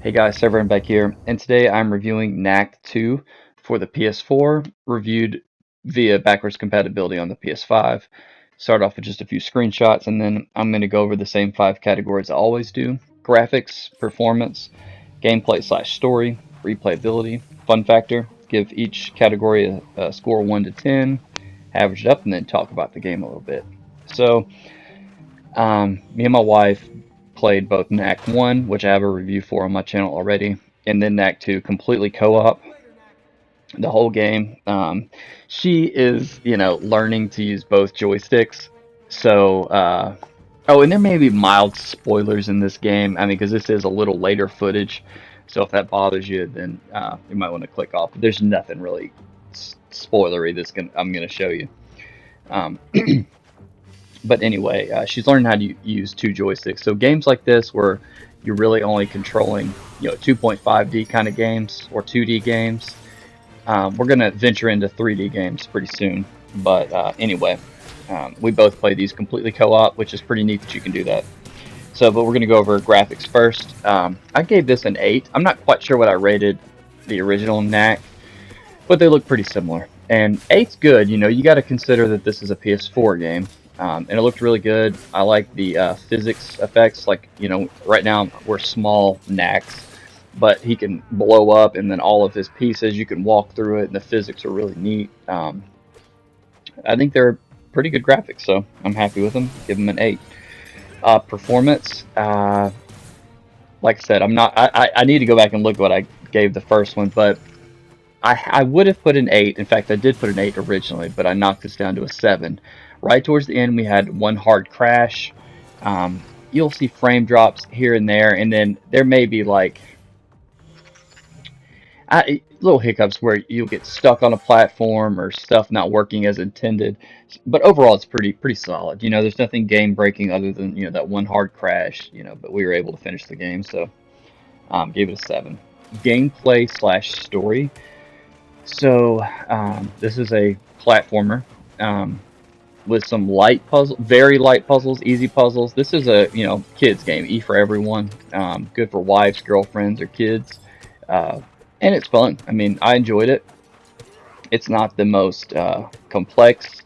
Hey guys, SirVern back here, and today I'm reviewing Knack 2 for the PS4, reviewed via backwards compatibility on the PS5. Start off with just a few screenshots, and then I'm going to go over the same 5 categories I always do: graphics, performance, gameplay/story, replayability, fun factor. Give each category a score 1 to 10, average it up, and then talk about the game a little bit. So, me and my wife played both Knack 1, which I have a review for on my channel already, and then Knack 2 completely co-op the whole game. She is, learning to use both joysticks. So, oh, and there may be mild spoilers in this game. I mean, because this is a little later footage. So if that bothers you, then you might want to click off. But there's nothing really spoilery I'm gonna show you. Um, But anyway, she's learning how to use 2 joysticks. So games like this, where you're really only controlling, 2.5D kind of games or 2D games. We're gonna venture into 3D games pretty soon. But anyway, we both play these completely co-op, which is pretty neat that you can do that. So, but we're gonna go over graphics first. I gave this an 8. I'm not quite sure what I rated the original Knack, but they look pretty similar. And 8's good. You got to consider that this is a PS4 game. And it looked really good. I like the physics effects. Like, right now we're small Knacks, but he can blow up, and then all of his pieces, you can walk through it, and the physics are really neat. I think they're pretty good graphics, so I'm happy with them. Give them an 8. Performance, like I said, I'm not. I need to go back and look at what I gave the first one, but I would have put an 8. In fact, I did put an 8 originally, but I knocked this down to a 7. Right towards the end, we had one hard crash. You'll see frame drops here and there, and then there may be like little hiccups where you'll get stuck on a platform or stuff not working as intended. But overall, it's pretty solid. There's nothing game breaking other than that one hard crash. But we were able to finish the game, so gave it a 7. Gameplay/story. So this is a platformer with some very light puzzles, easy puzzles. This is a kids game, for everyone. Good for wives, girlfriends, or kids, and it's fun. I mean, I enjoyed it. It's not the most complex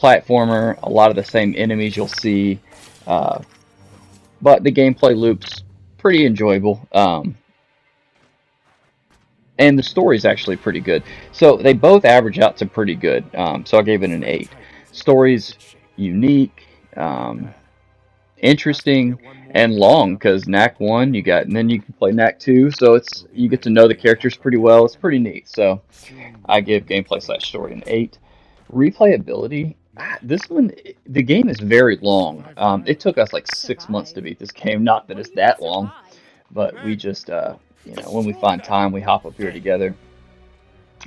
platformer. A lot of the same enemies you'll see, but the gameplay loop's pretty enjoyable. And the story is actually pretty good. So they both average out to pretty good. So I gave it an 8. Story's unique, interesting, and long, because Knack 1 and then you can play Knack 2, so you get to know the characters pretty well. It's pretty neat. So I give gameplay/story an 8. Replayability. This one, the game is very long. It took us like 6 months to beat this game. Not that it's that long, but we just when we find time, we hop up here together.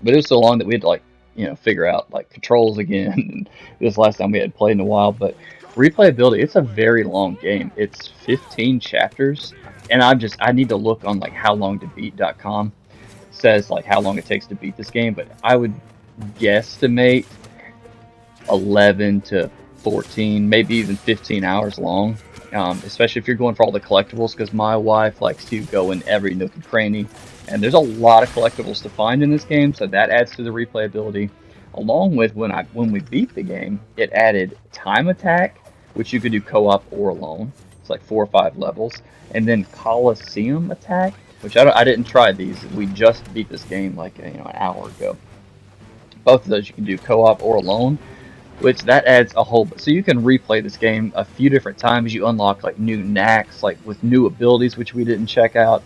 But it was so long that we had to figure out like controls again. And this last time we had played in a while. But replayability, it's a very long game. It's 15 chapters, and I need to look on like howlongtobeat.com. Says like how long it takes to beat this game, but I would guesstimate 11 to 14, maybe even 15 hours long. Especially if you're going for all the collectibles, because my wife likes to go in every nook and cranny, and there's a lot of collectibles to find in this game, so that adds to the replayability. Along with when we beat the game, it added time attack, which you could do co-op or alone. It's like 4 or 5 levels, and then Coliseum attack, which I didn't try these. We just beat this game like an hour ago. Both of those you can do co-op or alone, which that adds a whole. So you can replay this game a few different times. You unlock like new knacks, like with new abilities, which we didn't check out.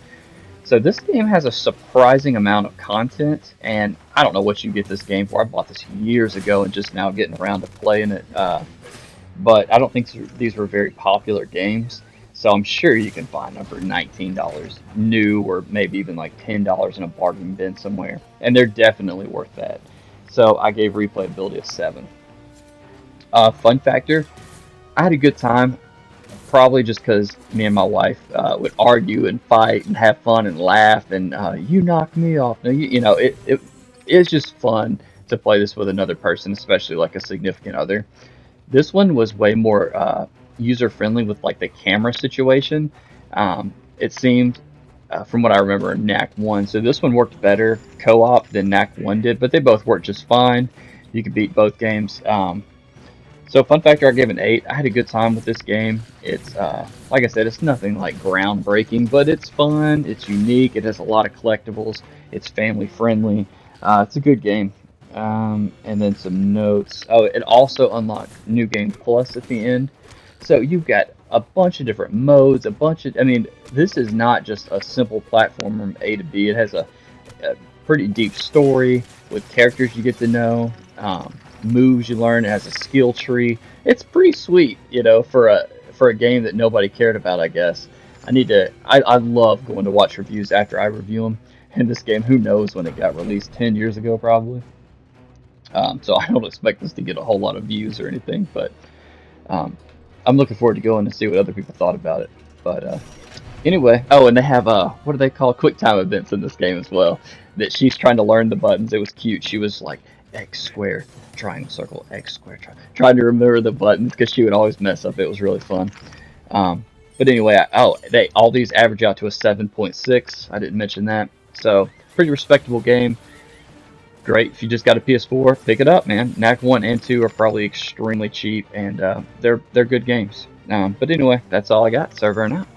So this game has a surprising amount of content, and I don't know what you get this game for. I bought this years ago and just now getting around to playing it. But I don't think these were very popular games, so I'm sure you can find them for $19 new, or maybe even like $10 in a bargain bin somewhere, and they're definitely worth that. So I gave replayability a 7. Fun factor, I had a good time, probably just because me and my wife would argue and fight and have fun and laugh, and you knocked me off. No, it's just fun to play this with another person, especially like a significant other. This one was way more user friendly with like the camera situation. It seemed from what I remember in Knack 1. So this one worked better co-op than Knack 1 did, but they both worked just fine. You could beat both games. So fun factor, I gave an 8. I had a good time with this game. It's, like I said, it's nothing like groundbreaking, but it's fun, it's unique, it has a lot of collectibles, it's family friendly. It's a good game. And then some notes. Oh, it also unlocked New Game Plus at the end. So you've got a bunch of different modes, I mean, this is not just a simple platform from A to B. It has a pretty deep story with characters you get to know, moves you learn. It has a skill tree. It's pretty sweet, you know, for a game that nobody cared about, I guess. I love going to watch reviews after I review them. And this game, who knows when it got released, 10 years ago probably. So I don't expect this to get a whole lot of views or anything, but um, I'm looking forward to going to see what other people thought about it. But anyway, oh, and they have what do they call quick time events in this game as well? That she's trying to learn the buttons. It was cute. She was like X square, triangle, circle, X square, trying to remember the buttons because she would always mess up. It was really fun. But anyway, all these average out to a 7.6. I didn't mention that. So pretty respectable game. Great. If you just got a PS4, pick it up, man. Knack 1 and 2 are probably extremely cheap, and they're good games. But anyway, that's all I got. SirVern out.